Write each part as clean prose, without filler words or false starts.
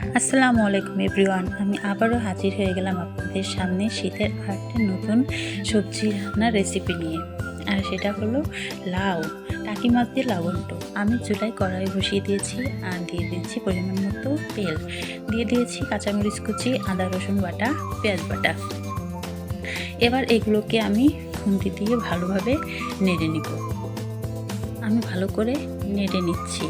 আসসালামু আলাইকুম এভরিওয়ান। আমি আবারও হাজির হয়ে গেলাম আপনাদের সামনে শীতের আরেকটা নতুন সবজি রান্নার রেসিপি নিয়ে। আর সেটা হলো লাউ, টাকি মাছ দিয়ে লাবণ্ট। আমি চুলায় কড়াই বসিয়ে দিয়েছি আর দিয়ে দিয়েছি পরিমাণ মতো তেল, দিয়ে দিয়েছি কাঁচামরিচ কুচি, আদা রসুন বাটা, পেঁয়াজ বাটা। এবার এগুলোকে আমি খুন্তি দিয়ে ভালোভাবে নেড়ে নিব। আমি ভালো করে নেড়ে নিচ্ছি।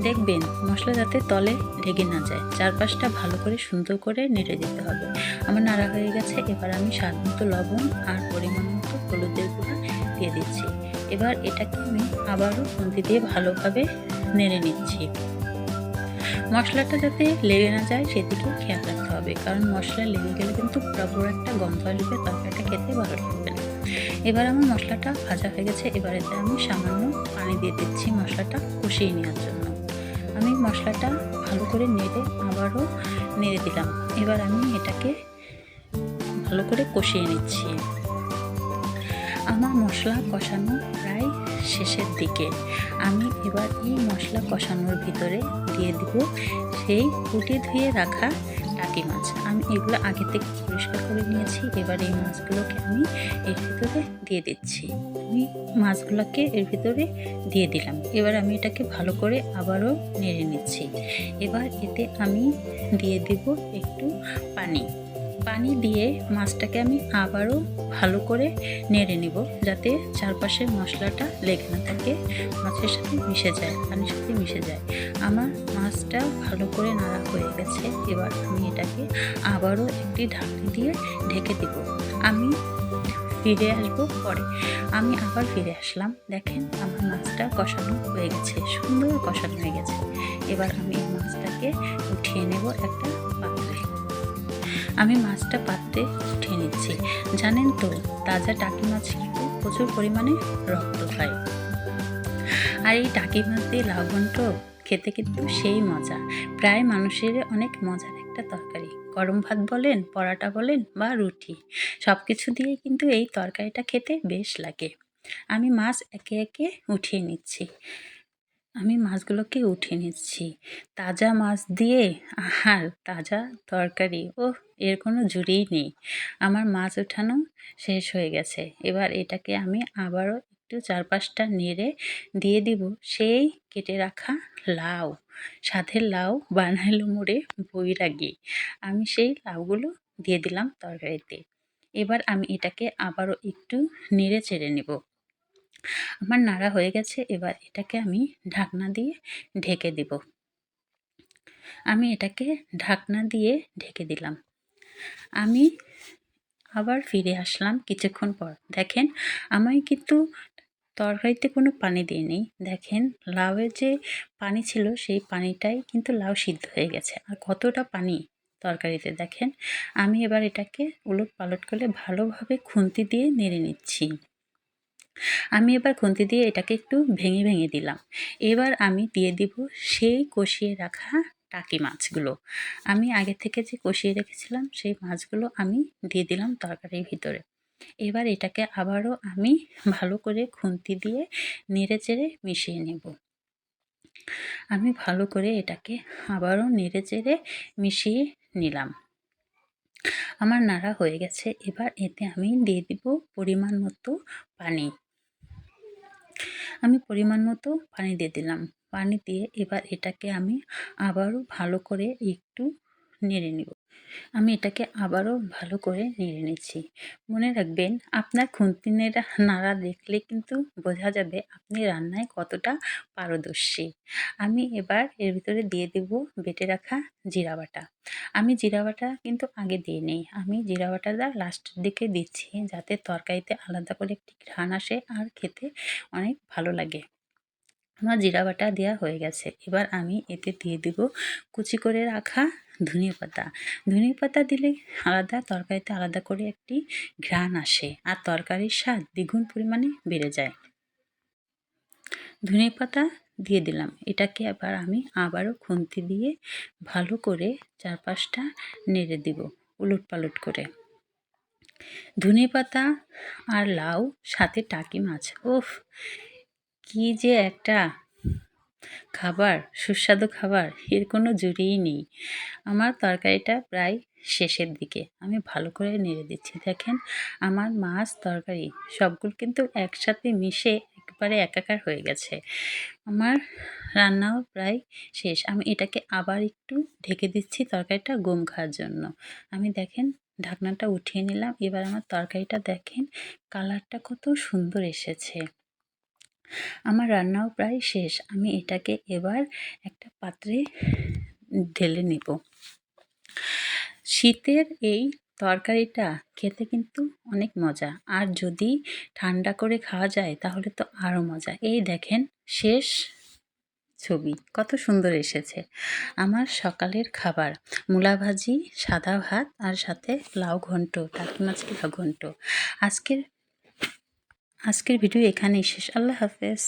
দেখবেন মশলা যাতে তলে লেগে না যায়, চারপাশটা ভালো করে সুন্দর করে নেড়ে দিতে হবে। আমার নাড়া হয়ে গেছে। এবার আমি স্বাদ মতো লবণ আর পরিমাণ মতো হলুদের গুঁড়া দিয়ে দিচ্ছি। এবার এটাকে আমি আবারও খুন্তি দিয়ে ভালোভাবে নেড়ে নিচ্ছি। মশলাটা যাতে লেগে না যায় সেদিকে খেয়াল রাখতে হবে, কারণ মশলা লেগে গেলে কিন্তু পুরো একটা গন্ধ আসবে, তরকারিটা খেতে ভালো লাগবে না। এবার আমার মশলাটা ভাজা হয়ে গেছে। এবার এতে আমি সামান্য পানি দিয়ে দিচ্ছি মশলাটা কষিয়ে নেওয়ার জন্য। আমি মশলাটা ভালো করে নেড়ে আবারও নেড়ে দিলাম। এবার আমি এটাকে ভালো করে কষিয়ে নিচ্ছি। আমার মশলা কষানো প্রায় শেষের দিকে। আমি এবার এই মশলা কষানোর ভিতরে দিয়ে দিব সেই কুটে ধুয়ে রাখা টাকি মাছ। আমি এগুলো আগে থেকে পরিষ্কার করে নিয়েছি। এবার এই মাছগুলোকে আমি এর ভিতরে দিয়ে দিচ্ছি। আমি মাছগুলোকে এর ভিতরে দিয়ে দিলাম। এবার আমি এটাকে ভালো করে আবারও নেড়ে নিচ্ছি। এবার এতে আমি দিয়ে দেব একটু পানি। পানি দিয়ে মাছটাকে আমি আবারও ভালো করে নেড়ে নিব, যাতে চারপাশের মশলাটা লেগে না থাকে, মাছের সাথে মিশে যায়, পানির সাথে মিশে যায়। আমার মাছটা ভালো করে নাড়া হয়ে গেছে। এবার আমি এটাকে আবারও একটি ঢাকনি দিয়ে ঢেকে দিব। আমি ফিরে আসবো পরে। আমি আবার ফিরে আসলাম। দেখেন আমার মাছটা কষানো হয়ে গেছে, সুন্দর কষানো হয়ে গেছে। এবার আমি এই মাছটাকে উঠিয়ে নেব একটা পাত্রে। আমি মাছটা পাত্রে উঠিয়ে নিচ্ছি। জানেন তো, তাজা টাকি মাছ কিন্তু প্রচুর পরিমাণে রক্ত খায়। আর এই টাকি মাছ দিয়ে লাবণ্ট খেতে কিন্তু সেই মজা। প্রায় মানুষের অনেক মজার একটা তরকারি। গরম ভাত বলেন, পরাটা বলেন বা রুটি, সব কিছু দিয়ে কিন্তু এই তরকারিটা খেতে বেশ লাগে। আমি মাছ একে একে উঠিয়ে নিচ্ছি। উঠিয়ে নিচ্ছি। তাজা মাছ দিয়ে আর তাজা তরকারি, এর কোনো জুড়িই নেই। আমার মাছ ওঠানো শেষ হয়ে গেছে। এবার এটাকে আমি আবারও একটু চারপাশটা নেড়ে দিয়ে দিব সেই কেটে রাখা লাউ। সাথে লাউ বানাইলো মোড়ে বৈরাগী। আমি সেই লাউগুলো দিয়ে দিলাম তরকারিতে। এবার আমি এটাকে আবারও একটু নেড়ে চেড়ে নেব। আমার নাড়া হয়ে গেছে। এবার এটাকে আমি ঢাকনা দিয়ে ঢেকে দিব। আমি এটাকে ঢাকনা দিয়ে ঢেকে দিলাম। আমি আবার ফিরে আসলাম কিছুক্ষণ পর। দেখেন আমি কিন্তু তরকারিতে কোনো পানি দিইনি। দেখেন লাউয়ের যে পানি ছিল সেই পানিটাই কিন্তু লাউ সিদ্ধ হয়ে গেছে। আর কতটা পানি তরকারিতে দেখেন। আমি এবার এটাকে উলট পালট করে ভালোভাবে খুন্তি দিয়ে নেড়ে নিচ্ছি। আমি এবার খুন্তি দিয়ে এটাকে একটু ভেঙে ভেঙে দিলাম। এবার আমি দিয়ে দিব সেই কষিয়ে রাখা টাকি মাছগুলো। আমি আগে থেকে যে কষিয়ে রেখেছিলাম সেই মাছগুলো আমি দিয়ে দিলাম তরকারির ভিতরে। এবার এটাকে আবারও আমি ভালো করে খুন্তি দিয়ে নেড়ে চেড়ে মিশিয়ে নেব। আমি ভালো করে এটাকে আবারও নেড়ে চেড়ে মিশিয়ে নিলাম। আমার নাড়া হয়ে গেছে। এবার এতে আমি দিয়ে দিব পরিমাণ মতো পানি। আমি পরিমাণ মতো পানি দিয়ে দিলাম। পানি দিয়ে এবার এটাকে আমি আবারও ভালো করে একটু নেড়ে নিব। আমি এটাকে আবারও ভালো করে নেড়ে নিচ্ছি। মনে রাখবেন, আপনার খুন্তি নাড়া দেখলে কিন্তু বোঝা যাবে আপনি রান্নায় কতটা পারদর্শী। আমি এবার এর ভিতরে দিয়ে দেব বেটে রাখা জিরা বাটা। আমি জিরা বাটা কিন্তু আগে দিয়ে নেই। আমি জিরা বাটাটা লাস্টের দিকে দিচ্ছি, যাতে তরকারিতে আলাদা করে একটি ঘ্রাণ আসে আর খেতে অনেক ভালো লাগে। আমার জিরা বাটা দেওয়া হয়ে গেছে। এবার আমি এতে দিয়ে দিব কুচি করে রাখা ধনিয়া পাতা। ধনিয়া পাতা দিলে তরকারিতে আলাদা করে একটি ঘ্রাণ আসে আর তরকারির স্বাদ দ্বিগুণ পরিমাণে বেড়ে যায়। ধনিয়া পাতা দিয়ে দিলাম। এটাকে এবার আমি আবারও খুন্তি দিয়ে ভালো করে চারপাশটা নেড়ে দিব উলট পালট করে। ধনিয়া পাতা আর লাউ সাথে টাকি মাছ, কি যে একটা খাবার, সুস্বাদু খাবার, এর কোনো জুড়িই নেই। আমার তরকারিটা প্রায় শেষের দিকে। আমি ভালো করে নেড়ে দিচ্ছি। দেখেন আমার মাছ, তরকারি সবগুলো কিন্তু একসাথে মিশে একবারে একাকার হয়ে গেছে। আমার রান্নাও প্রায় শেষ। আমি এটাকে আবার একটু ঢেকে দিচ্ছি তরকারিটা গম খাওয়ার জন্য। আমি দেখেন ঢাকনাটা উঠিয়ে নিলাম। এবার আমার তরকারিটা দেখেন কালারটা কত সুন্দর এসেছে। আমার রান্নাও প্রায় শেষ। আমি এটাকে এবার একটা পাত্রে ঢেলে নেব। শীতের এই তরকারিটা খেতে কিন্তু অনেক মজা। আর যদি ঠান্ডা করে খাওয়া যায় তাহলে তো আরও মজা। এই দেখেন শেষ ছবি কত সুন্দর এসেছে। আমার সকালের খাবার মূলা ভাজি, সাদা ভাত আর সাথে লাউ ঘন্ট, টাকি মাছের লাউ ঘন্ট। আজকের ভিডিও এখানেই শেষ। আল্লাহ হাফেজ।